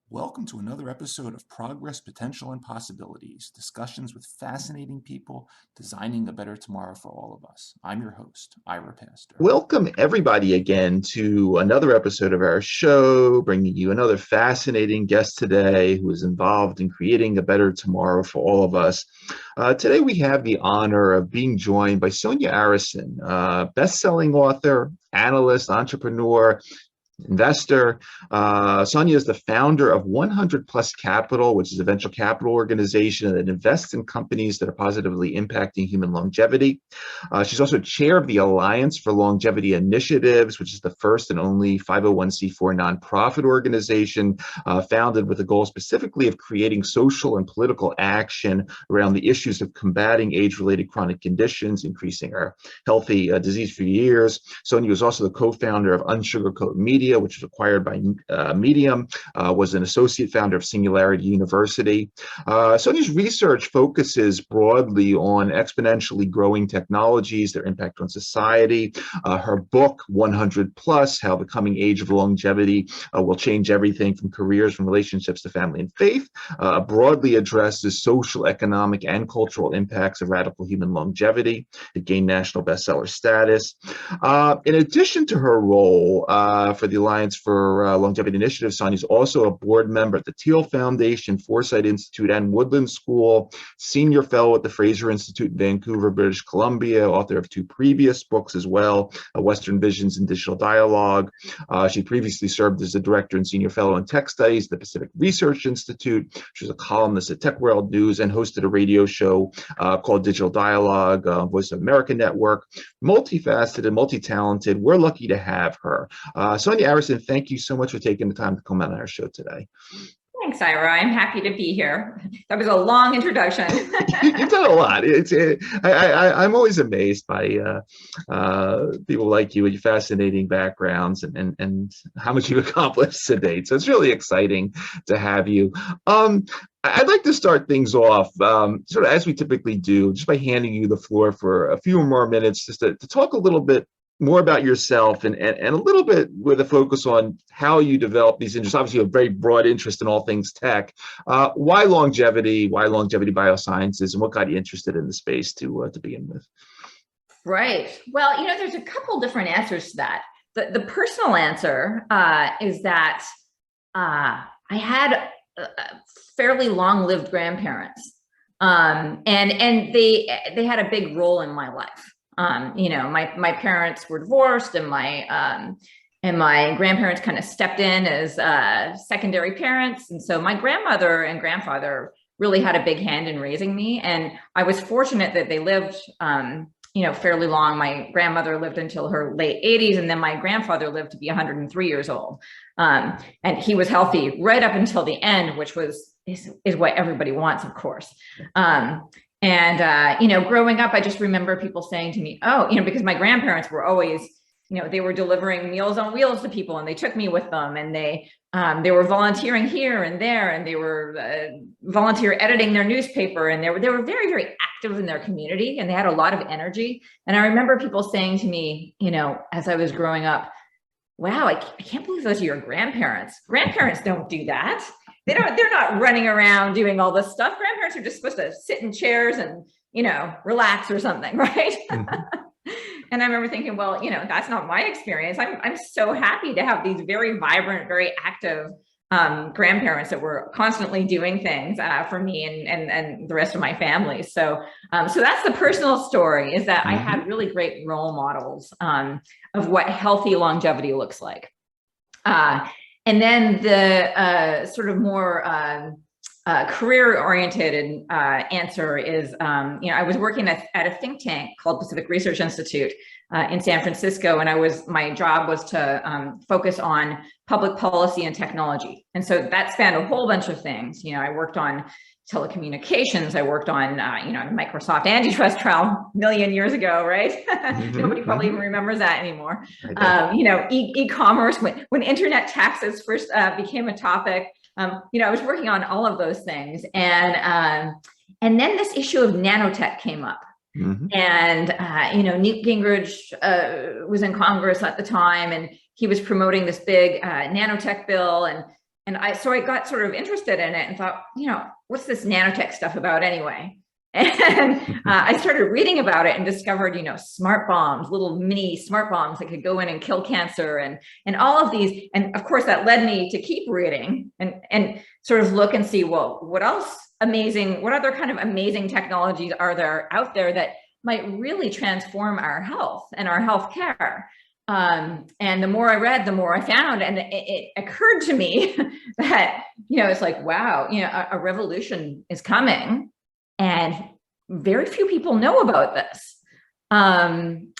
Welcome to another episode of Progress, Potential, and Possibilities, discussions with fascinating people designing a better tomorrow for all of us. I'm your host, Ira Pastor. Welcome everybody again to another episode of our show, bringing you another fascinating guest today who is involved in creating a better tomorrow for all of us. Today we have the honor of being joined by Sonia Arrison, best-selling author, analyst, entrepreneur, investor. Sonia is the founder of 100 Plus Capital, which is a venture capital organization that invests in companies that are positively impacting human longevity. She's also chair of the Alliance for Longevity Initiatives, which is the first and only 501c4 nonprofit organization founded with a goal specifically of creating social and political action around the issues of combating age-related chronic conditions, increasing our healthy disease-free years. Sonia was also the co-founder of Unsugarcoat Media, which was acquired by Medium, was an associate founder of Singularity University. Sonia's research focuses broadly on exponentially growing technologies, their impact on society. Her book, 100 Plus, How the Coming Age of Longevity Will Change Everything from Careers, from Relationships to Family and Faith, broadly addresses social, economic, and cultural impacts of radical human longevity. It gained national bestseller status. In addition to her role for the Alliance for Longevity Initiative, Sonia is also a board member at the Thiel Foundation, Foresight Institute, and Woodland School, senior fellow at the Fraser Institute in Vancouver, British Columbia, author of 2 previous books as well, Western Visions and Digital Dialog. She previously served as the director and senior fellow in tech studies at the Pacific Research Institute. She was a columnist at TechNewsWorld News and hosted a radio show called Digital Dialog, Voice of America Network. Multifaceted, multi-talented. We're lucky to have her. Sonia Arrison, thank you so much for taking the time to come on our show today. Thanks, Ira. I'm happy to be here. That was a long introduction. You've done a lot. I'm always amazed by people like you and your fascinating backgrounds and how much you've accomplished to date. So it's really exciting to have you. I'd like to start things off, sort of as we typically do, just by handing you the floor for a few more minutes, just to talk a little bit more about yourself and a little bit with a focus on how you develop these interests. Obviously, you have a very broad interest in all things tech. Why longevity? Why longevity biosciences? And what got you interested in the space to begin with? Right. Well, there's a couple different answers to that. The personal answer is that I had fairly long-lived grandparents, and they had a big role in my life. My parents were divorced, and my grandparents kind of stepped in as secondary parents. And so my grandmother and grandfather really had a big hand in raising me. And I was fortunate that they lived, fairly long. My grandmother lived until her late 80s, and then my grandfather lived to be 103 years old. And he was healthy right up until the end, which is what everybody wants, of course. Growing up, I just remember people saying to me, because my grandparents were always, they were delivering Meals on Wheels to people, and they took me with them, and they were volunteering here and there, and they were volunteer editing their newspaper, and they were very, very active in their community, and they had a lot of energy. And I remember people saying to me, as I was growing up, wow, I can't believe those are your grandparents. Grandparents don't do that. They're not running around doing all this stuff. Grandparents are just supposed to sit in chairs and, relax or something, right? Mm-hmm. And I remember thinking, well, that's not my experience. I'm so happy to have these very vibrant, very active grandparents that were constantly doing things for me and the rest of my family. So that's the personal story, is that I had really great role models of what healthy longevity looks like. And then the sort of more career-oriented answer is, I was working at a think tank called Pacific Research Institute in San Francisco, and my job was to focus on public policy and technology. And so that spanned a whole bunch of things. I worked on telecommunications. I worked on, the Microsoft antitrust trial a million years ago, right? Nobody probably even remembers that anymore. E-commerce, when internet taxes first became a topic, I was working on all of those things. And then this issue of nanotech came up. And, Newt Gingrich was in Congress at the time, and he was promoting this big nanotech bill. So I got sort of interested in it and thought, what's this nanotech stuff about anyway? And I started reading about it and discovered, smart bombs, little mini smart bombs that could go in and kill cancer and all of these. And of course, that led me to keep reading and sort of look and see, well, what other kind of amazing technologies are there out there that might really transform our health and our healthcare? And the more I read, the more I found, and it occurred to me that, it's like, wow, a revolution is coming, and very few people know about this. And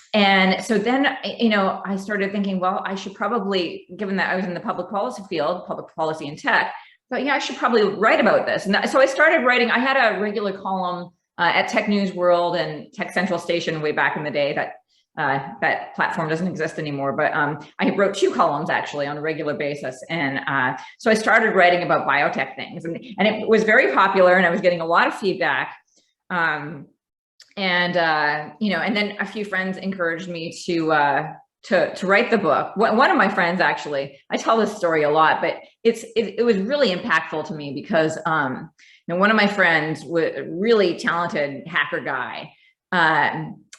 so then, I started thinking, well, I should probably, given that I was in the public policy field, public policy and tech, but I should probably write about this. And so I started writing. I had a regular column at TechNewsWorld and Tech Central Station way back in the day. That platform doesn't exist anymore, but I wrote 2 columns actually on a regular basis. And so I started writing about biotech things, and it was very popular, and I was getting a lot of feedback. And then a few friends encouraged me to write the book. One of my friends, actually, I tell this story a lot, but it was really impactful to me because one of my friends, was a really talented hacker guy.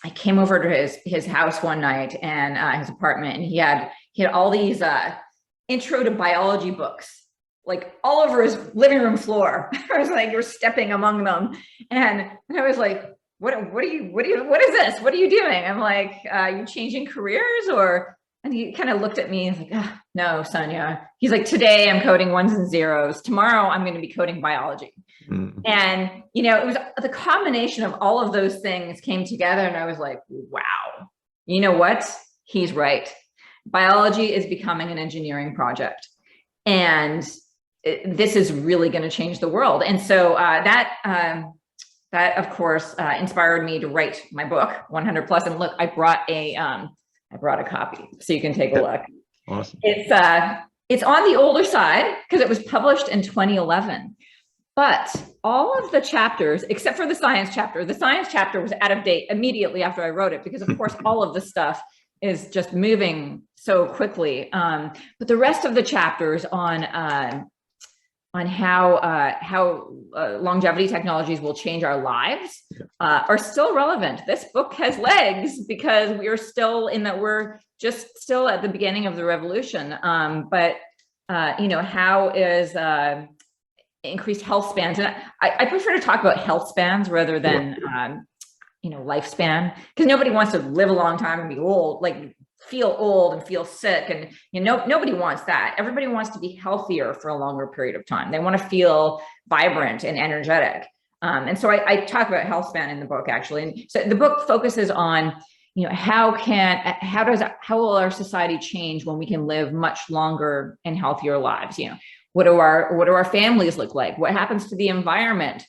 I came over to his house one night, and his apartment, and he had all these intro to biology books, like all over his living room floor. I was like, you're stepping among them, and I was like, what is this? What are you doing? I'm like, you changing careers or? And he kind of looked at me and was like, no, Sonia. He's like, today I'm coding ones and zeros. Tomorrow I'm going to be coding biology. And, it was the combination of all of those things came together. And I was like, wow, you know what? He's right. Biology is becoming an engineering project. And this is really going to change the world. And so that, of course, inspired me to write my book, 100 Plus. And look, I brought a copy so you can take a look. Awesome. It's on the older side because it was published in 2011. But all of the chapters, except for the science chapter was out of date immediately after I wrote it, because of course all of the stuff is just moving so quickly. But the rest of the chapters on how longevity technologies will change our lives are still relevant. This book has legs because we're just still at the beginning of the revolution. But how is increased health spans? And I prefer to talk about health spans rather than lifespan, because nobody wants to live a long time and be old, like feel old and feel sick, and nobody wants that. Everybody wants to be healthier for a longer period of time. They want to feel vibrant and energetic. And so I talk about health span in the book, actually. And so the book focuses on how will our society change when we can live much longer and healthier lives? What do our families look like? What happens to the environment?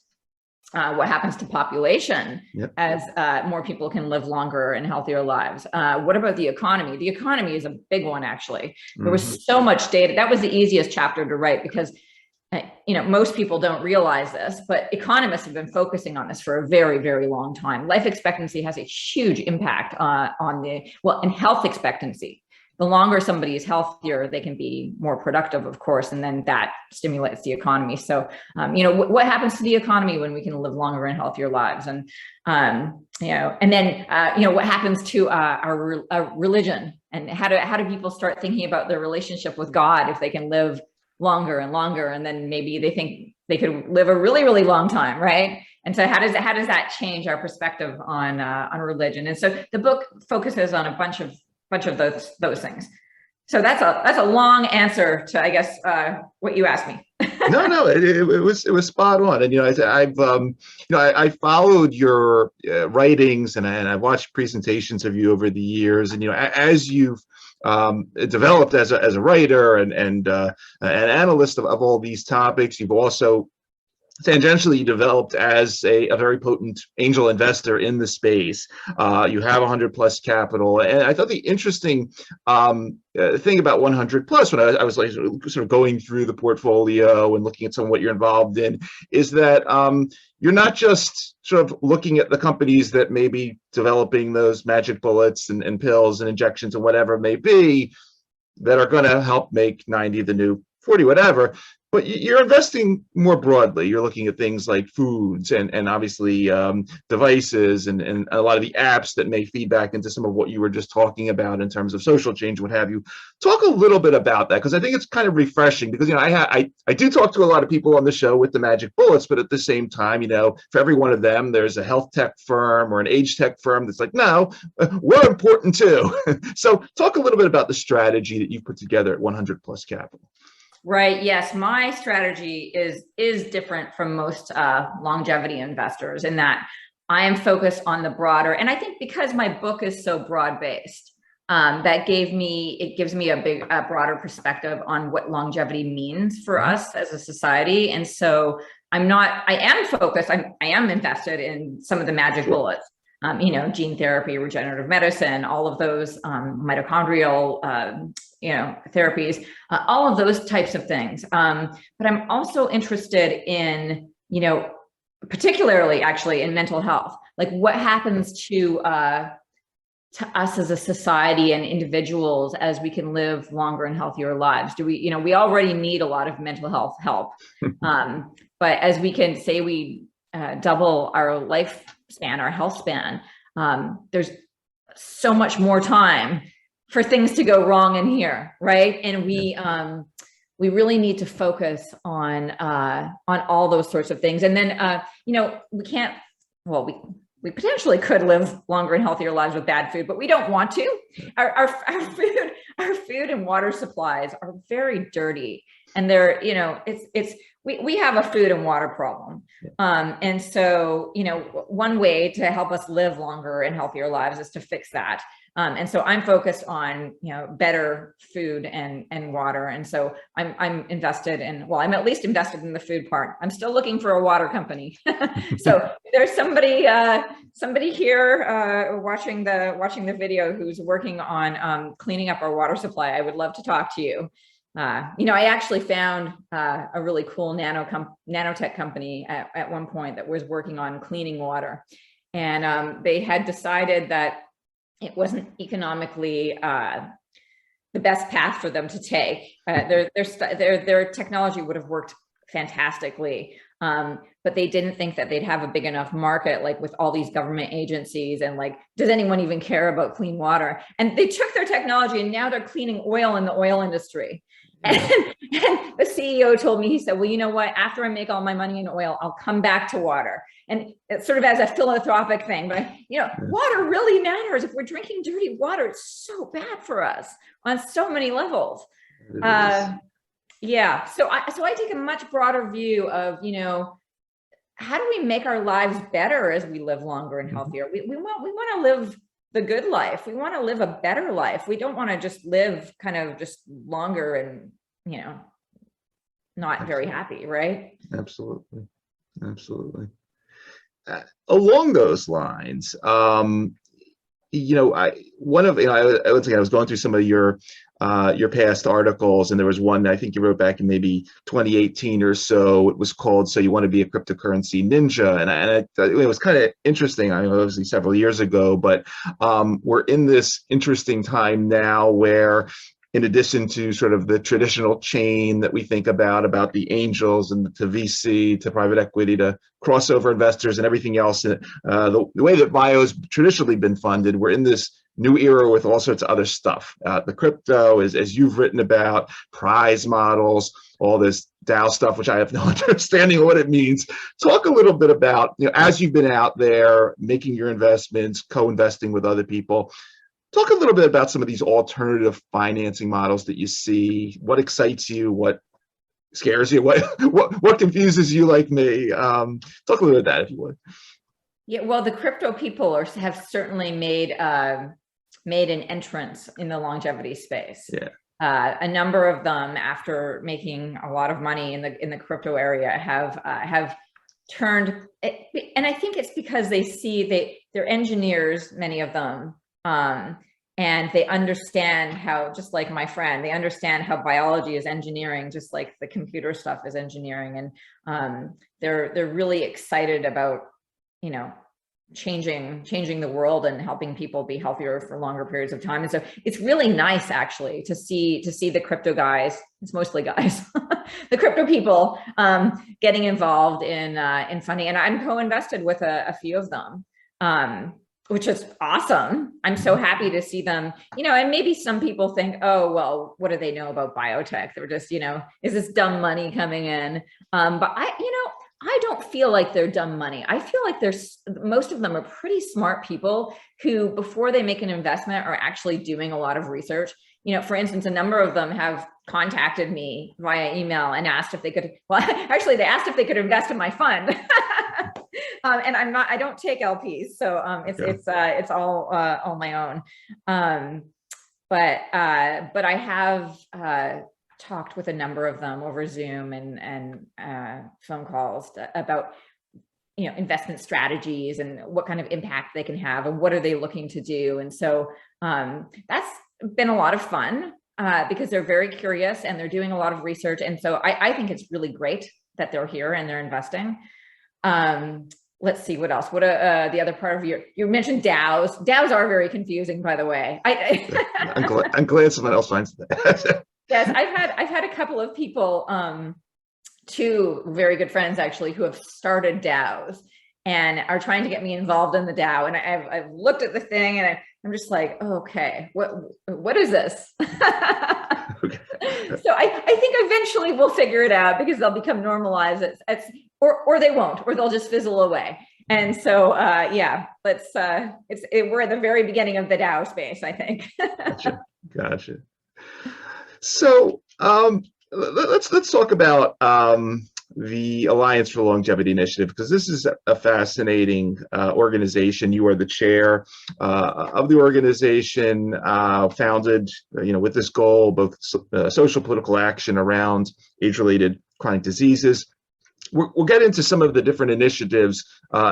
What happens to population as more people can live longer and healthier lives? What about the economy? The economy is a big one, actually. There was so much data. That was the easiest chapter to write because, most people don't realize this, but economists have been focusing on this for a very, very long time. Life expectancy has a huge impact and health expectancy. The longer somebody is healthier, they can be more productive, of course, and then that stimulates the economy. So, what happens to the economy when we can live longer and healthier lives? And, what happens to our religion, and how do people start thinking about their relationship with God if they can live longer and longer, and then maybe they think they could live a really, really long time, right? And so how does that change our perspective on religion? And so the book focuses on a bunch of those things. So that's a long answer to, I guess, what you asked me. No, it was spot on. And I followed your writings, and I watched presentations of you over the years. And as you've developed as a writer and an analyst of all these topics, you've also tangentially developed as a very potent angel investor in the space. You have 100 plus capital. And I thought the interesting thing about 100 plus, when I was like sort of going through the portfolio and looking at some of what you're involved in, is that you're not just sort of looking at the companies that may be developing those magic bullets and pills and injections and whatever it may be that are going to help make 90 the new 40, whatever. But you're investing more broadly. You're looking at things like foods and obviously devices and a lot of the apps that may feed back into some of what you were just talking about in terms of social change, what have you. Talk a little bit about that, because I think it's kind of refreshing, because I do talk to a lot of people on the show with the magic bullets, but at the same time, for every one of them, there's a health tech firm or an age tech firm that's like, no, we're important too. So talk a little bit about the strategy that you put together at 100 Plus Capital. Right. Yes. My strategy is different from most longevity investors in that I am focused on the broader. And I think because my book is so broad based, it gives me a broader perspective on what longevity means for us as a society. And so I am focused. I am invested in some of the magic bullets. Gene therapy, regenerative medicine, all of those mitochondrial, therapies, all of those types of things. But I'm also interested in, particularly actually in mental health, like what happens to us as a society and individuals as we can live longer and healthier lives. Do we, we already need a lot of mental health help. But as we can say, we double our lifespan, our health span, there's so much more time for things to go wrong in here, right? And we really need to focus on all those sorts of things. And then we can't. Well, we potentially could live longer and healthier lives with bad food, but we don't want to. Our food and water supplies are very dirty, and they're we have a food and water problem. And so, one way to help us live longer and healthier lives is to fix that. And so I'm focused on, better food and water. And so I'm invested in, I'm at least invested in the food part. I'm still looking for a water company. So there's somebody here watching the video who's working on cleaning up our water supply. I would love to talk to you. I actually found a really cool nanotech company at one point that was working on cleaning water, and they had decided that it wasn't economically the best path for them to take. Their technology would have worked fantastically, but they didn't think that they'd have a big enough market, like with all these government agencies, and like, does anyone even care about clean water? And they took their technology and now they're cleaning oil in the oil industry. And the CEO told me, he said, well, you know what, after I make all my money in oil, I'll come back to water. And it's sort of as a philanthropic thing, but water really matters. If we're drinking dirty water, it's so bad for us on so many levels. Yeah. So I take a much broader view of, how do we make our lives better as we live longer and healthier? We want to live the good life. We want to live a better life. We don't want to just live kind of just longer and, not very happy, right? Absolutely. Along those lines, I was going through some of your past articles, and there was one I think you wrote back in maybe 2018 or so. It was called "So You Want to Be a Cryptocurrency Ninja," and I thought it was kind of interesting. I mean, obviously several years ago, but we're in this interesting time now where in addition to sort of the traditional chain that we think about the angels and to VC, to private equity, to crossover investors and everything else. The way that bio has traditionally been funded, we're in this new era with all sorts of other stuff. The crypto, as you've written about, prize models, all this DAO stuff, which I have no understanding of what it means. Talk a little bit about, as you've been out there making your investments, co-investing with other people, talk a little bit about some of these alternative financing models that you see. What excites you? What scares you? What confuses you like me? Talk a little bit about that, if you would. Yeah, well, the crypto people have certainly made an entrance in the longevity space. Yeah. A number of them, after making a lot of money in the crypto area, have turned, and I think it's because they see they're engineers, many of them, and they understand how, just like my friend, they understand how biology is engineering, just like the computer stuff is engineering, and they're really excited about, changing the world and helping people be healthier for longer periods of time. And so it's really nice, actually, to see the crypto guys, it's mostly guys, the crypto people getting involved in funding. And I'm co-invested with a few of them, which is awesome. I'm so happy to see them, and maybe some people think, oh, well, what do they know about biotech? They're just, is this dumb money coming in? But I don't feel like they're dumb money. I feel like most of them are pretty smart people who, before they make an investment, are actually doing a lot of research. For instance, a number of them have contacted me via email and asked if they could, well, actually they asked if they could invest in my fund. And I don't take LPs. So it's all my own. But I have talked with a number of them over Zoom and phone calls about investment strategies and what kind of impact they can have and what are they looking to do. And so that's been a lot of fun because they're very curious and they're doing a lot of research. And so I think it's really great that they're here and they're investing. Let's see what else. What the other part of you mentioned DAOs. DAOs are very confusing, by the way. I'm glad someone else finds that. Yes, I've had a couple of people, two very good friends actually, who have started DAOs and are trying to get me involved in the DAO. And I've looked at the thing and I'm just like, okay, what is this? Okay. So I think eventually we'll figure it out because they'll become normalized, or they won't, or they'll just fizzle away. And so, yeah, we're at the very beginning of the DAO space, I think. Gotcha. So let's talk about the Alliance for Longevity Initiative, because this is a fascinating organization. You are the chair of the organization, founded, with this goal, both social political action around age-related chronic diseases. We'll get into some of the different initiatives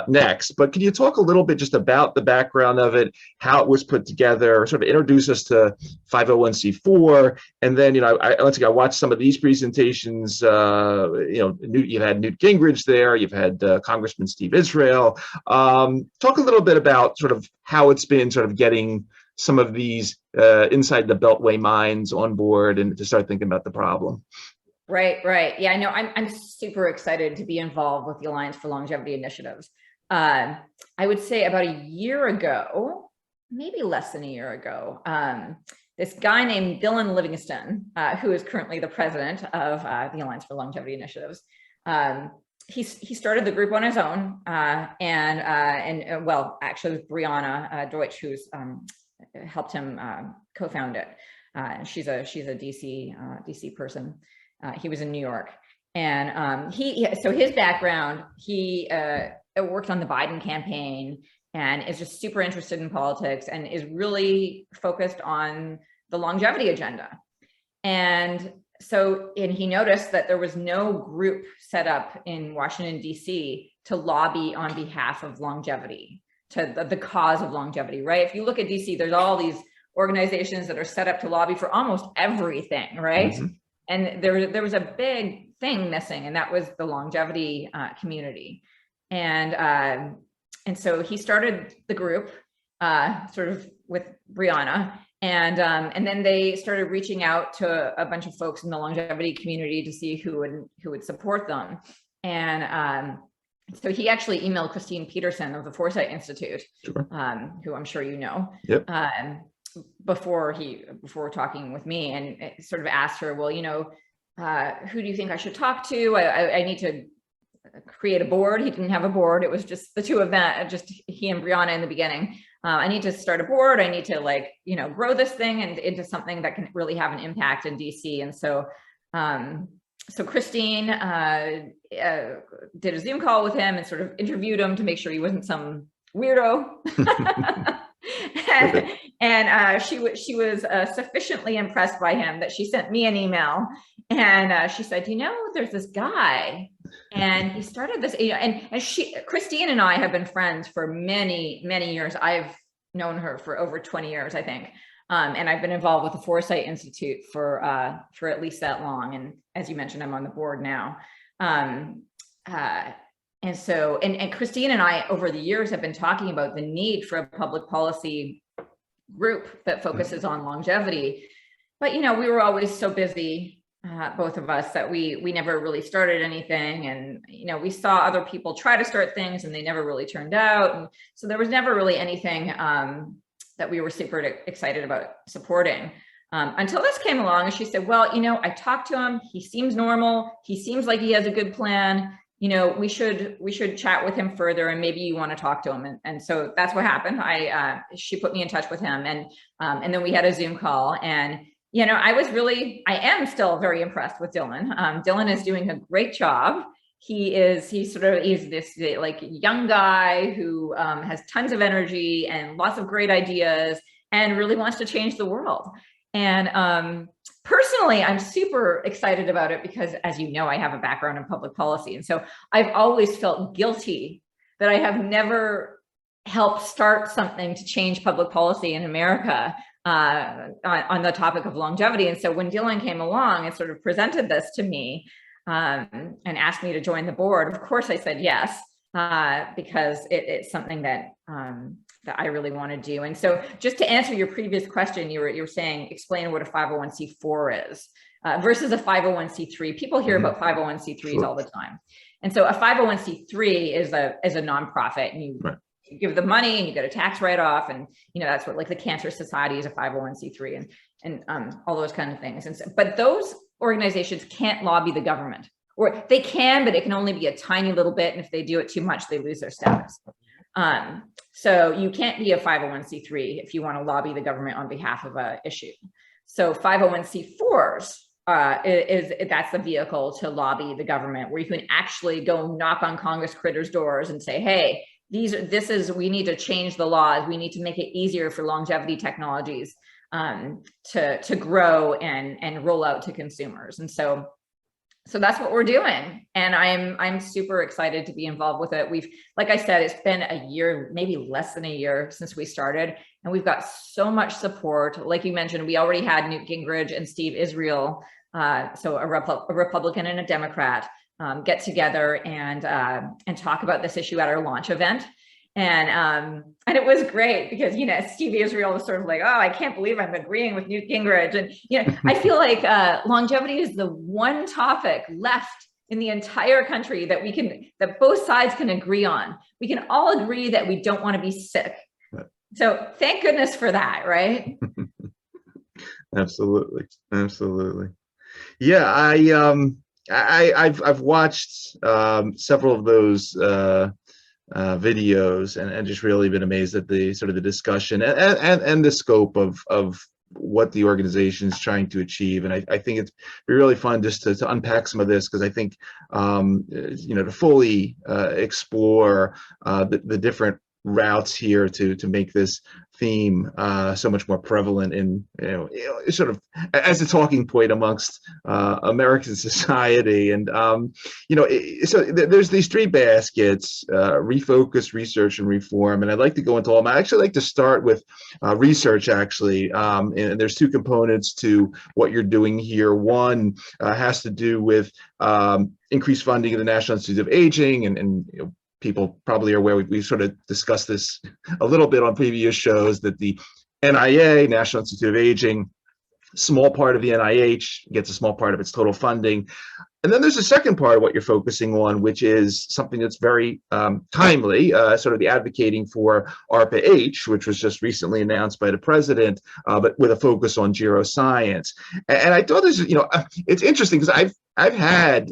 next, but can you talk a little bit just about the background of it, how it was put together, sort of introduce us to 501c4, and then, I watched some of these presentations. You've had Newt Gingrich there, you've had Congressman Steve Israel. Talk a little bit about sort of how it's been sort of getting some of these inside the Beltway minds on board and to start thinking about the problem. Right. Yeah, I know. I'm super excited to be involved with the Alliance for Longevity Initiatives. I would say about a year ago, maybe less than a year ago, this guy named Dylan Livingston, who is currently the president of the Alliance for Longevity Initiatives, he started the group on his own, and well, actually with Brianna Deutsch, who's helped him co-found it. She's a DC person. He was in New York, and so his background, he worked on the Biden campaign and is just super interested in politics and is really focused on the longevity agenda. And so, he noticed that there was no group set up in Washington, DC to lobby on behalf of longevity, to the cause of longevity, right? If you look at DC, there's all these organizations that are set up to lobby for almost everything, right? Mm-hmm. And there was a big thing missing, and that was the longevity community. And so he started the group sort of with Brianna, And then they started reaching out to a bunch of folks in the longevity community to see who would support them. And so he actually emailed Christine Peterson of the Foresight Institute, Sure. who I'm sure you know, Yep. before talking with me, and sort of asked her, well, who do you think I should talk to? I need to create a board. He didn't have a board. It was just the two of them, just he and Brianna in the beginning. I need to start a board. I need to grow this thing into something that can really have an impact in DC. And so, so Christine did a Zoom call with him and sort of interviewed him to make sure he wasn't some weirdo. and she was sufficiently impressed by him that she sent me an email, and she said, there's this guy, and he started this, and Christine and I have been friends for many, many years. I've known her for over 20 years, I think. And I've been involved with the Foresight Institute for at least that long. And as you mentioned, I'm on the board now. And so, and Christine and I over the years have been talking about the need for a public policy group that focuses on longevity. But, we were always so busy, both of us, that we never really started anything. And, we saw other people try to start things and they never really turned out. And so there was never really anything that we were super excited about supporting, until this came along. And she said, well, I talked to him. He seems normal. He seems like he has a good plan. We should chat with him further, and maybe you want to talk to him. And so that's what happened. She put me in touch with him, and then we had a Zoom call. And I am still very impressed with Dylan. Dylan is doing a great job. He's this young guy who has tons of energy and lots of great ideas and really wants to change the world. And personally, I'm super excited about it because, as you know, I have a background in public policy. And so I've always felt guilty that I have never helped start something to change public policy in America on the topic of longevity. And so when Dylan came along and sort of presented this to me and asked me to join the board, of course I said yes, because it's something that I really want to do. And so just to answer your previous question, you were saying, explain what a 501c4 is versus a 501c3. People hear about 501c3s all the time. And so a 501c3 is a nonprofit, and you give the money and you get a tax write-off, and that's what, like, the Cancer Society is a 501c3 and all those kind of things. And so, but those organizations can't lobby the government, or they can, but it can only be a tiny little bit. And if they do it too much, they lose their status. So you can't be a 501c3 if you want to lobby the government on behalf of an issue. So 501c4s that's the vehicle to lobby the government, where you can actually go knock on Congress critters' doors and say, hey, we need to change the laws. We need to make it easier for longevity technologies to grow and roll out to consumers. And so that's what we're doing. And I'm super excited to be involved with it. Like I said, it's been a year, maybe less than a year since we started, and we've got so much support. Like you mentioned, we already had Newt Gingrich and Steve Israel, so a Republican and a Democrat, get together and talk about this issue at our launch event. And it was great because, Steve Israel was sort of like, oh, I can't believe I'm agreeing with Newt Gingrich. And, I feel like longevity is the one topic left in the entire country that both sides can agree on. We can all agree that we don't want to be sick. Right. So thank goodness for that, right? Absolutely. Yeah, I've watched several of those videos and just really been amazed at the sort of the discussion and the scope of what the organization is trying to achieve. And I think it's really fun just to unpack some of this, because I think to fully explore the different routes here to make this theme so much more prevalent in sort of as a talking point amongst American society. And so there's these three baskets: refocus, research, and reform. And I'd like to go into all of them. I actually like to start with research, actually, and there's two components to what you're doing here. One has to do with increased funding of the National Institute of Aging, and people probably are aware, we sort of discussed this a little bit on previous shows, that the NIA, National Institute of Aging, small part of the NIH gets a small part of its total funding. And then there's a second part of what you're focusing on, which is something that's very timely, sort of the advocating for ARPA-H, which was just recently announced by the president, but with a focus on geoscience. And I thought this, it's interesting because I've had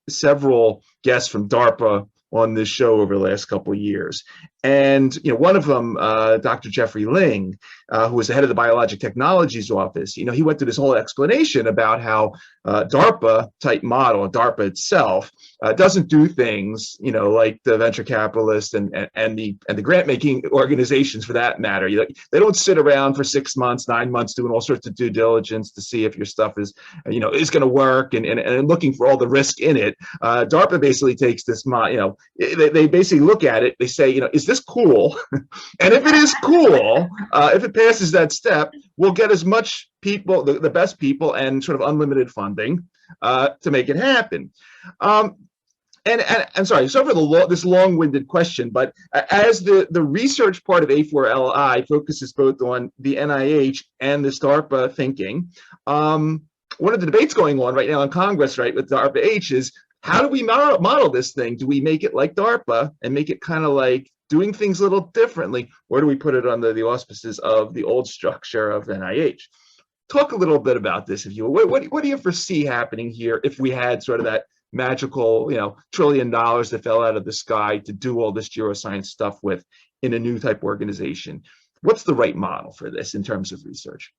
several guests from DARPA on this show over the last couple of years. And one of them, Dr. Jeffrey Ling, who was the head of the Biologic Technologies Office, he went through this whole explanation about how DARPA type model, DARPA itself, doesn't do things, like the venture capitalists and the grant making organizations for that matter. They don't sit around for 6 months, 9 months doing all sorts of due diligence to see if your stuff is, is going to work and looking for all the risk in it. DARPA basically takes this, they basically look at it. They say, is this cool? And if it is cool, if it passes that step, we'll get as much people, the best people, and sort of unlimited funding to make it happen. And I'm sorry, so for this long-winded question, but as the research part of A4LI focuses both on the NIH and this DARPA thinking, one of the debates going on right now in Congress, right, with DARPA-H is, how do we model this thing? Do we make it like DARPA and make it kind of like doing things a little differently, or do we put it under the auspices of the old structure of NIH? Talk a little bit about this, if you will. What do you foresee happening here if we had sort of that magical, $1 trillion that fell out of the sky to do all this geoscience stuff with in a new type organization? What's the right model for this in terms of research?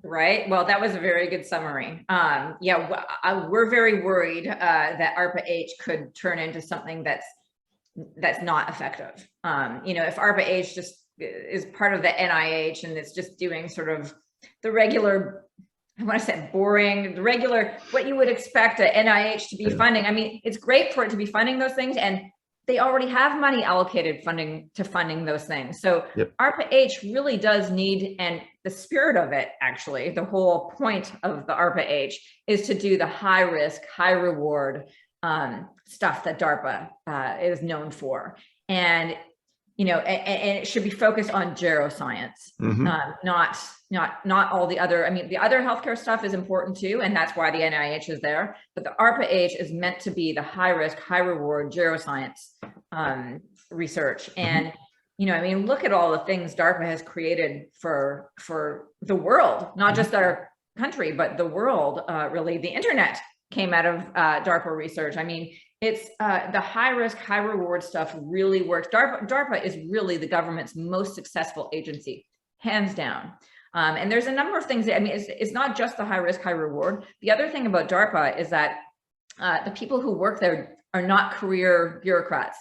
Right. Well, that was a very good summary. We're very worried that ARPA-H could turn into something that's not effective. If ARPA-H just is part of the NIH and it's just doing sort of the regular, I want to say boring, the regular, what you would expect a NIH to be funding. I mean, it's great for it to be funding those things, and they already have money allocated funding those things. So yep. ARPA-H really does need, and the spirit of it, actually, the whole point of the ARPA-H is to do the high risk, high reward stuff that DARPA is known for. And, and it should be focused on geroscience, not all the other, the other healthcare stuff is important too, and that's why the NIH is there. But the ARPA-H is meant to be the high risk, high reward geroscience research. And, look at all the things DARPA has created for the world, not just our country, but the world, really. The internet came out of DARPA research. It's the high risk, high reward stuff really works. DARPA is really the government's most successful agency, hands down. And there's a number of things that, it's not just the high risk, high reward. The other thing about DARPA is that the people who work there are not career bureaucrats.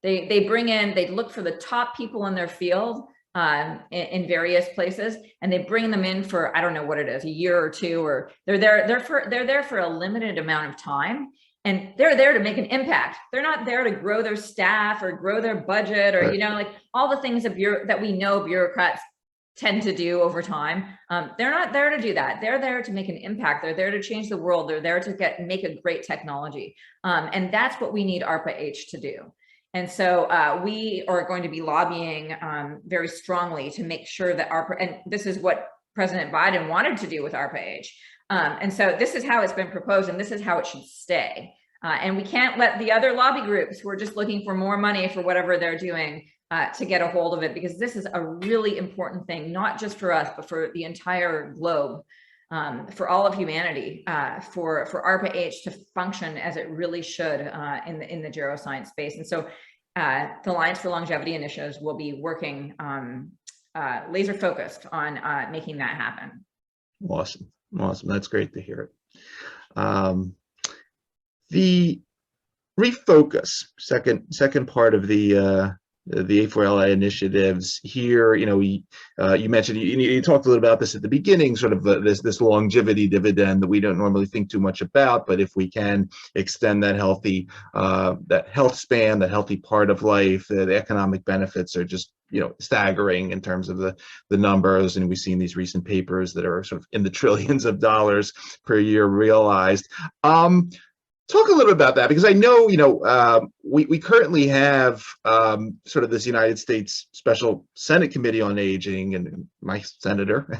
They look for the top people in their field in various places, and they bring them in for, I don't know what it is, a year or two, or they're there for a limited amount of time. And they're there to make an impact. They're not there to grow their staff or grow their budget or, like all the things that we know bureaucrats tend to do over time. They're not there to do that. They're there to make an impact. They're there to change the world. They're there to make a great technology. And that's what we need ARPA-H to do. And so we are going to be lobbying very strongly to make sure that and this is what President Biden wanted to do with ARPA-H. And so this is how it's been proposed, and this is how it should stay. And we can't let the other lobby groups who are just looking for more money for whatever they're doing to get a hold of it, because this is a really important thing, not just for us, but for the entire globe, for all of humanity, for ARPA-H to function as it really should in the geroscience space. And so the Alliance for Longevity Initiatives will be working laser focused on making that happen. Awesome. That's great to hear it. The refocus, second part of the A4LI initiatives here. You mentioned, you talked a little about this at the beginning, sort of this longevity dividend that we don't normally think too much about, but if we can extend that that health span, that healthy part of life, the economic benefits are just staggering in terms of the numbers, and we've seen these recent papers that are sort of in the trillions of dollars per year realized. Talk a little bit about that, because I know, we currently have sort of this United States Special Senate Committee on Aging, and my senator,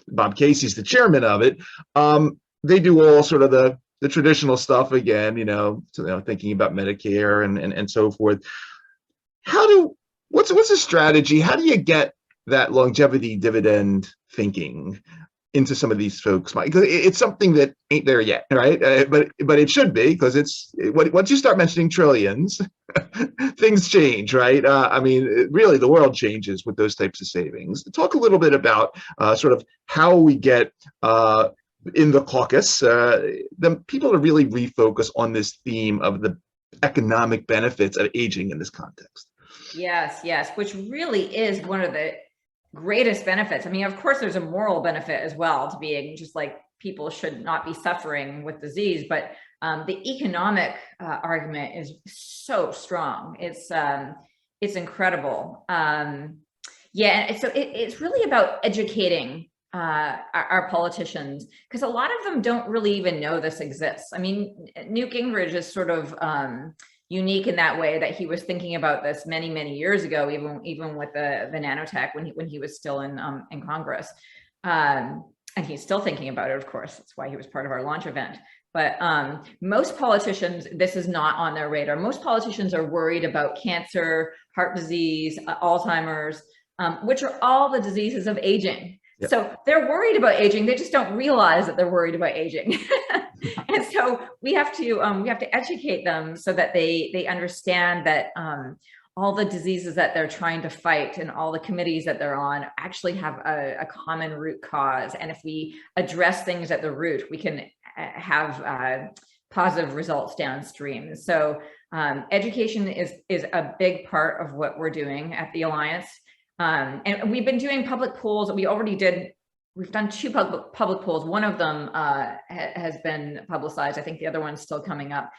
Bob Casey's the chairman of it. They do all sort of the traditional stuff again, thinking about Medicare and so forth. What's a strategy? How do you get that longevity dividend thinking into some of these folks' mind? Because it's something that ain't there yet, right? But it should be, because once you start mentioning trillions, things change, right? Really, the world changes with those types of savings. Talk a little bit about sort of how we get in the caucus the people to really refocus on this theme of the economic benefits of aging in this context. Yes, which really is one of the greatest benefits. I mean, of course, there's a moral benefit as well to being, just like people should not be suffering with disease, but the economic argument is so strong. It's incredible. Yeah, so it's really about educating our politicians, because a lot of them don't really even know this exists. I mean, Newt Gingrich is sort of unique in that way, that he was thinking about this many years ago, even with the nanotech when he was still in Congress, and he's still thinking about it. Of course, that's why he was part of our launch event. But most politicians, this is not on their radar. Most politicians are worried about cancer, heart disease, Alzheimer's, which are all the diseases of aging. Yep. So they're worried about aging. They just don't realize that they're worried about aging. And so we have to educate them so that they understand that all the diseases that they're trying to fight and all the committees that they're on actually have a common root cause. And if we address things at the root, we can have positive results downstream. So education is a big part of what we're doing at the Alliance. And we've been doing public polls. We've done 2 public polls. One of them has been publicized. I think the other one's still coming up.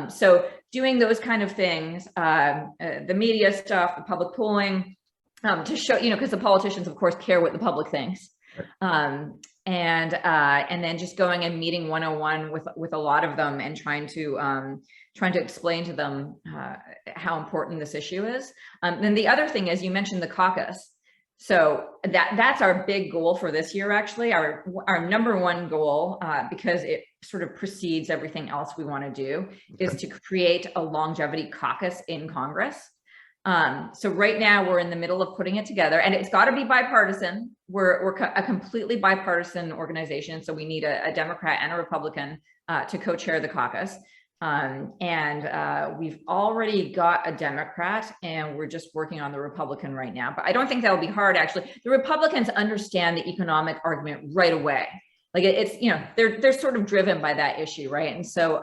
So doing those kind of things, the media stuff, the public polling, to show, because the politicians, of course, care what the public thinks. And then just going and meeting one-on-one with a lot of them and trying to explain to them how important this issue is. Then the other thing is, you mentioned the caucus. So that's our big goal for this year, actually, our number one goal, because it sort of precedes everything else we want to do, is to create a longevity caucus in Congress. So right now we're in the middle of putting it together, and it's got to be bipartisan. We're a completely bipartisan organization, so we need a Democrat and a Republican to co-chair the caucus. We've already got a Democrat, and we're just working on the Republican right now. But I don't think that'll be hard, actually. The Republicans understand the economic argument right away. Like it's, they're sort of driven by that issue, right? And so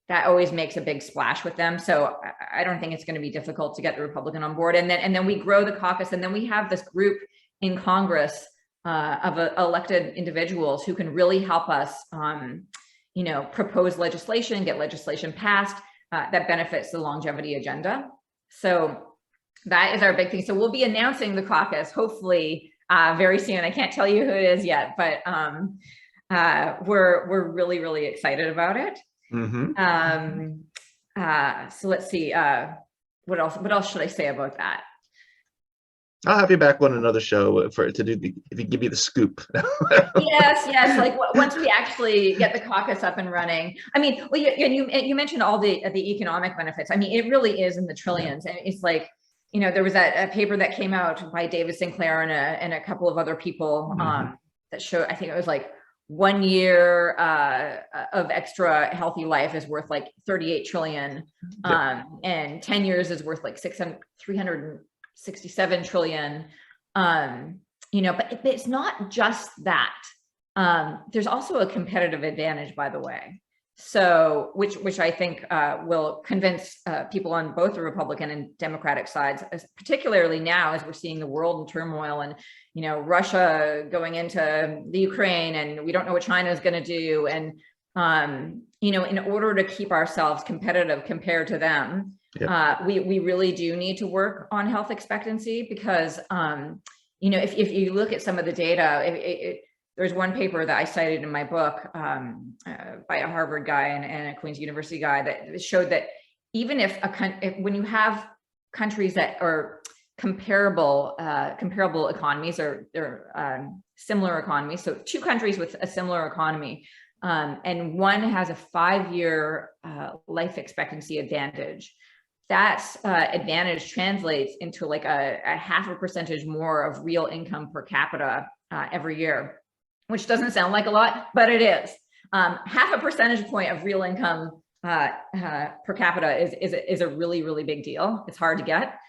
that always makes a big splash with them. So I don't think it's going to be difficult to get the Republican on board. And then we grow the caucus, and then we have this group in Congress of elected individuals who can really help us propose legislation, get legislation passed that benefits the longevity agenda. So that is our big thing. So we'll be announcing the caucus hopefully very soon. I can't tell you who it is yet, but we're really excited about it. Mm-hmm. So let's see. What else should I say about that? I'll have you back on another show if you give you the scoop. Yes. Like once we actually get the caucus up and running. I mean, well, you mentioned all the economic benefits. I mean, it really is in the trillions, and it's like, there was a paper that came out by David Sinclair and a couple of other people that showed, I think it was like 1 year of extra healthy life is worth like 38 trillion, and 10 years is worth like 367 trillion, but it's not just that. There's also a competitive advantage, by the way. So, which I think will convince people on both the Republican and Democratic sides, particularly now as we're seeing the world in turmoil and, Russia going into the Ukraine, and we don't know what China is going to do. And, in order to keep ourselves competitive compared to them, we really do need to work on health expectancy, because, if you look at some of the data, there's one paper that I cited in my book by a Harvard guy and a Queen's University guy that showed that even if when you have countries that are comparable economies or similar economies, so two countries with a similar economy, and one has a 5-year life expectancy advantage, that advantage translates into like a 0.5 percentage more of real income per capita every year, which doesn't sound like a lot, but it is. 0.5 percentage point of real income per capita is a really, really big deal. It's hard to get.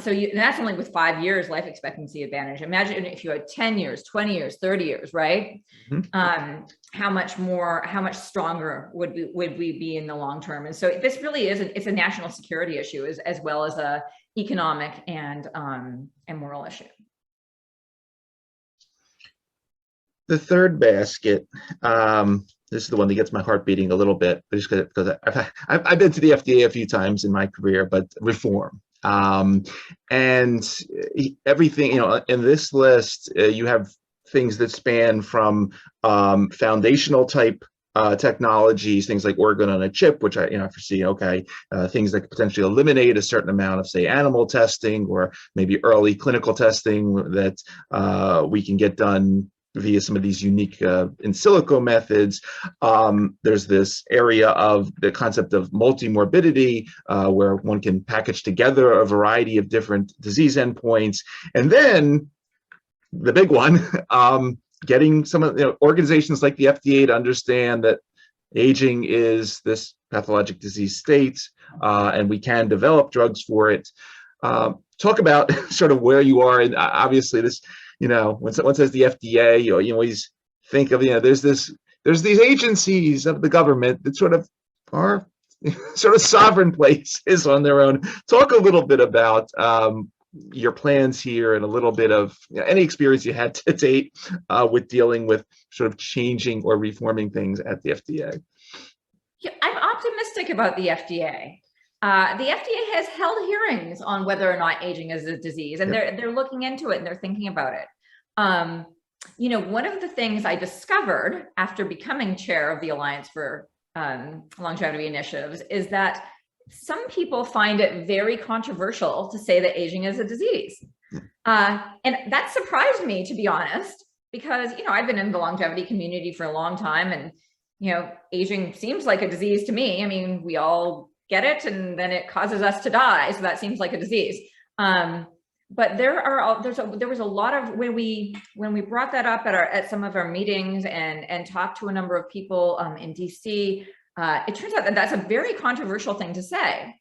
So that's only with 5 years life expectancy advantage. Imagine if you had 10 years, 20 years, 30 years, right? Mm-hmm. How much stronger would we be in the long term? And so this really it's a national security issue as well as a economic and moral issue. The third basket, this is the one that gets my heart beating a little bit, just because I've been to the FDA a few times in my career, but reform. And everything, in this list, you have things that span from foundational type technologies, things like organ on a chip, which I foresee, things that could potentially eliminate a certain amount of, say, animal testing or maybe early clinical testing that we can get done via some of these unique in silico methods. There's this area of the concept of multi-morbidity, where one can package together a variety of different disease endpoints. And then the big one, getting some of organizations like the FDA to understand that aging is this pathologic disease state, and we can develop drugs for it. Talk about sort of where you are, and obviously this, when someone says the FDA, you always think of, there's these agencies of the government that sort of are sort of sovereign places on their own. Talk a little bit about your plans here and a little bit of any experience you had to date with dealing with sort of changing or reforming things at the FDA. Yeah, I'm optimistic about the FDA. The FDA has held hearings on whether or not aging is a disease, and they're looking into it and they're thinking about it. One of the things I discovered after becoming chair of the Alliance for Longevity Initiatives is that some people find it very controversial to say that aging is a disease. And that surprised me, to be honest, because, I've been in the longevity community for a long time, and, aging seems like a disease to me. I mean, we all get it, and then it causes us to die. So that seems like a disease. But there was a lot of, when we brought that up at some of our meetings and talked to a number of people in DC, it turns out that that's a very controversial thing to say.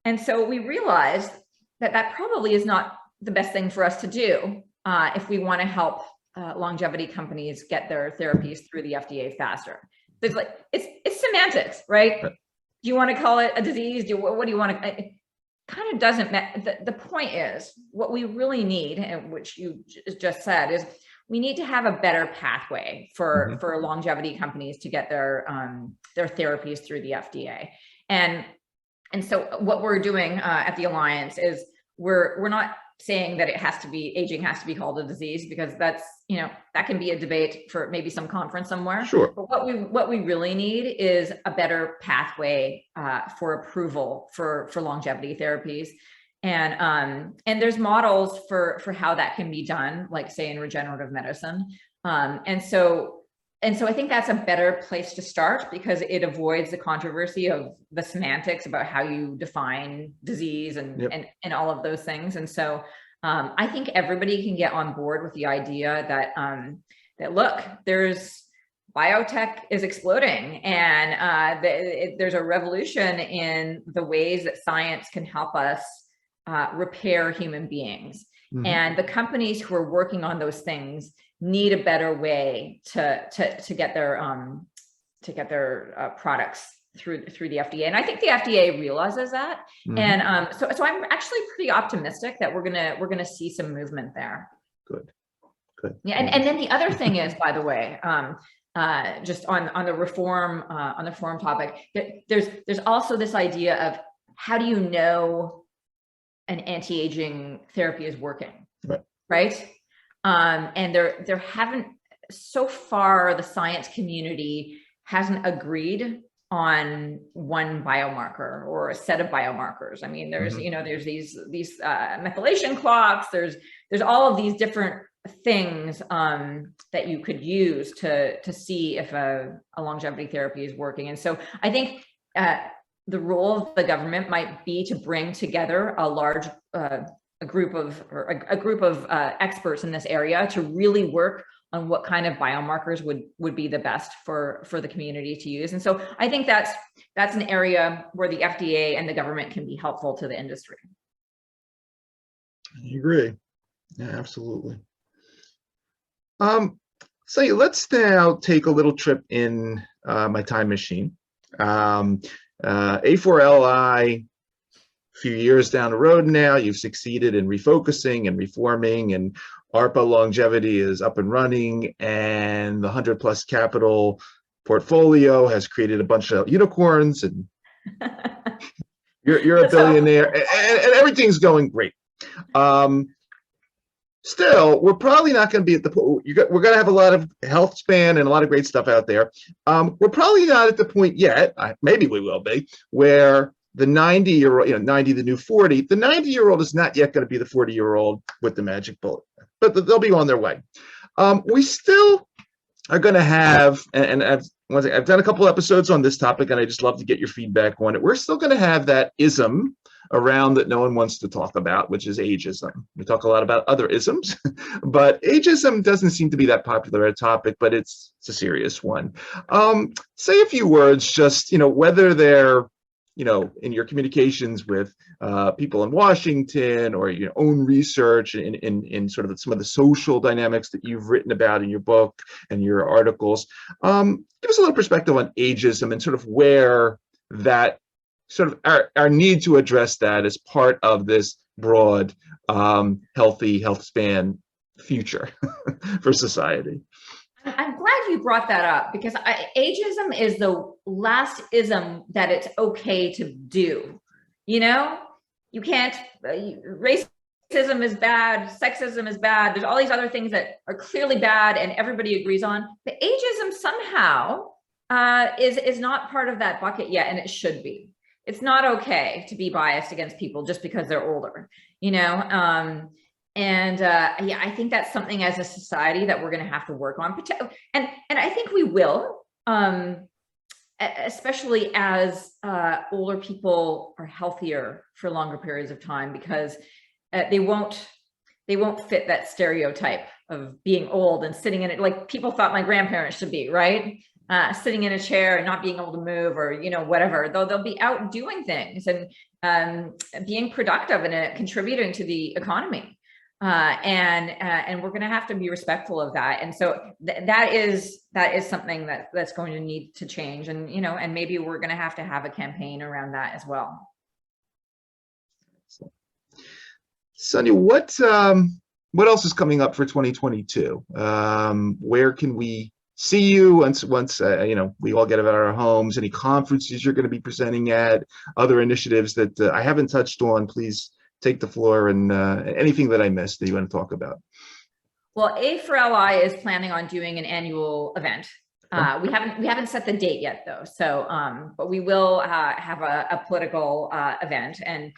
And so we realized that probably is not the best thing for us to do if we want to help longevity companies get their therapies through the FDA faster. It's semantics, right? Do you want to call it a disease? What do you want to? It kind of doesn't matter. The point is, what we really need, and which you just said, is we need to have a better pathway for longevity companies to get their therapies through the FDA. And so what we're doing at the Alliance is we're not saying that aging has to be called a disease, because that's, that can be a debate for maybe some conference somewhere. Sure. But what we really need is a better pathway for approval for longevity therapies. And there's models for how that can be done, like say in regenerative medicine. And so I think that's a better place to start, because it avoids the controversy of the semantics about how you define disease and all of those things. And so I think everybody can get on board with the idea that look, biotech is exploding, and there's a revolution in the ways that science can help us repair human beings. Mm-hmm. And the companies who are working on those things need a better way to get their products through the FDA. And I think the FDA realizes that. Mm-hmm. And so I'm actually pretty optimistic that we're gonna see some movement there. Good. Yeah, and then the other thing is, by the way, just on the reform topic, there's also this idea of how do you know an anti-aging therapy is working, right? And there haven't so far the science community hasn't agreed on one biomarker or a set of biomarkers. I mean, there's, there's these methylation clocks, there's all of these different things that you could use to see if a longevity therapy is working. And so I think the role of the government might be to bring together a large a group of experts in this area to really work on what kind of biomarkers would be the best for the community to use. And so I think that's an area where the FDA and the government can be helpful to the industry. I agree. Yeah, absolutely. So let's now take a little trip in my time machine. A4LI, a few years down the road now, you've succeeded in refocusing and reforming, and ARPA longevity is up and running, and the 100+ capital portfolio has created a bunch of unicorns, and you're a billionaire, and everything's going great. Still, we're probably not going to be at the point. We're going to have a lot of health span and a lot of great stuff out there. We're probably not at the point yet, maybe we will be, where the 90-year-old, 90 the new 40, the 90-year-old is not yet going to be the 40-year-old with the magic bullet, but they'll be on their way. We still are going to have, and I've done a couple episodes on this topic, and I just love to get your feedback on it. We're still going to have that ism around that no one wants to talk about, which is ageism. We talk a lot about other isms, but ageism doesn't seem to be that popular a topic, but it's a serious one. Say a few words, just, whether they're, in your communications with people in Washington, or your own research in sort of some of the social dynamics that you've written about in your book and your articles. Give us a little perspective on ageism and sort of where that sort of our need to address that as part of this broad, healthy health span future for society. I'm glad you brought that up, because ageism is the last ism that it's okay to do. You can't, racism is bad, sexism is bad. There's all these other things that are clearly bad and everybody agrees on. But ageism somehow is not part of that bucket yet, and it should be. It's not okay to be biased against people just because they're older, yeah, I think that's something as a society that we're going to have to work on, and I think we will, especially as older people are healthier for longer periods of time, because they won't fit that stereotype of being old and sitting in it like people thought my grandparents should be, right? Sitting in a chair and not being able to move, or whatever. Though they'll be out doing things and being productive and contributing to the economy. And we're going to have to be respectful of that. And so that is something that's going to need to change. And and maybe we're going to have a campaign around that as well. Sonia, what else is coming up for 2022? Where can we see you once we all get out of our homes? Any conferences you're going to be presenting at? Other initiatives that I haven't touched on? Please take the floor, and anything that I missed that you want to talk about. Well, A4LI is planning on doing an annual event. We haven't set the date yet, though. So, but we will have a political event, and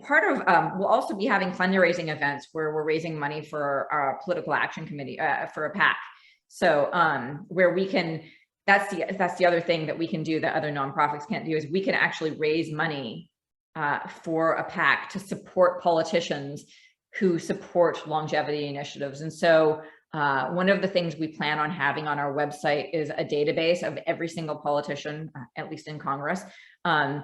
part of we'll also be having fundraising events where we're raising money for our political action committee for a PAC. So, where we can, that's the other thing that we can do that other nonprofits can't do, is we can actually raise money for a PAC to support politicians who support longevity initiatives. And so one of the things we plan on having on our website is a database of every single politician, at least in Congress, and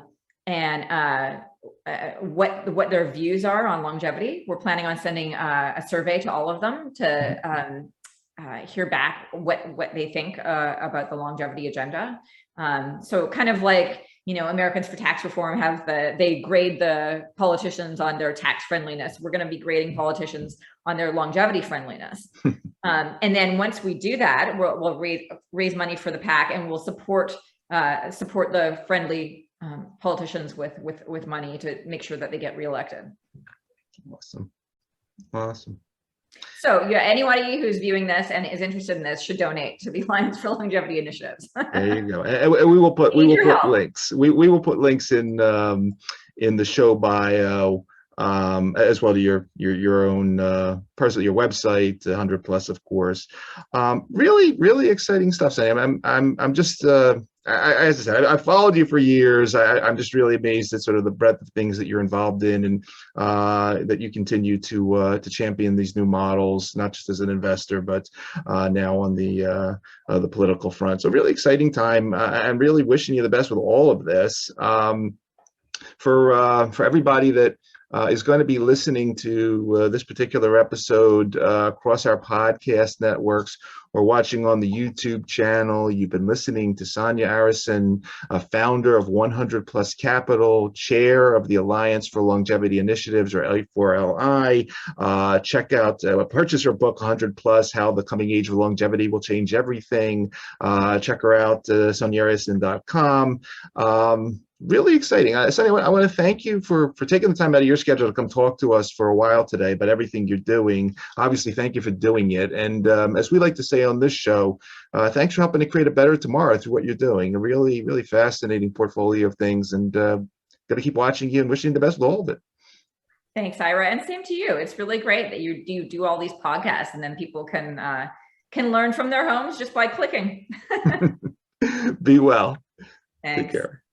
what their views are on longevity. We're planning on sending a survey to all of them to hear back what they think about the longevity agenda. So kind of like, Americans for Tax Reform they grade the politicians on their tax friendliness. We're going to be grading politicians on their longevity friendliness. And then once we do that, we'll raise money for the PAC, and we'll support the friendly politicians with money to make sure that they get reelected. Awesome. So yeah, anybody who's viewing this and is interested in this should donate to the Alliance for Longevity Initiatives. There you go. And we will put links. We will put links in the show bio, as well to your own personal, your website, 100 Plus, of course. Really exciting stuff, Sam. I'm just as I said, I've followed you for years. I'm just really amazed at sort of the breadth of things that you're involved in, and that you continue to champion these new models, not just as an investor, but now on the political front. So really exciting time. I'm really wishing you the best with all of this. For everybody that is going to be listening to this particular episode across our podcast networks or watching on the YouTube channel, you've been listening to Sonia Arrison, founder of 100 Plus Capital, chair of the Alliance for Longevity Initiatives, or A4LI. Check out, purchase her book, 100 Plus, How the Coming Age of Longevity Will Change Everything. Check her out, soniaarison.com. Really exciting. Sonia, I want to thank you for taking the time out of your schedule to come talk to us for a while today about everything you're doing. Obviously, thank you for doing it. And as we like to say on this show, thanks for helping to create a better tomorrow through what you're doing. A really fascinating portfolio of things, and going to keep watching you and wishing you the best with all of it. Thanks, Ira, and same to you. It's really great that you do all these podcasts, and then people can learn from their homes just by clicking. Be well. Thanks. Take care.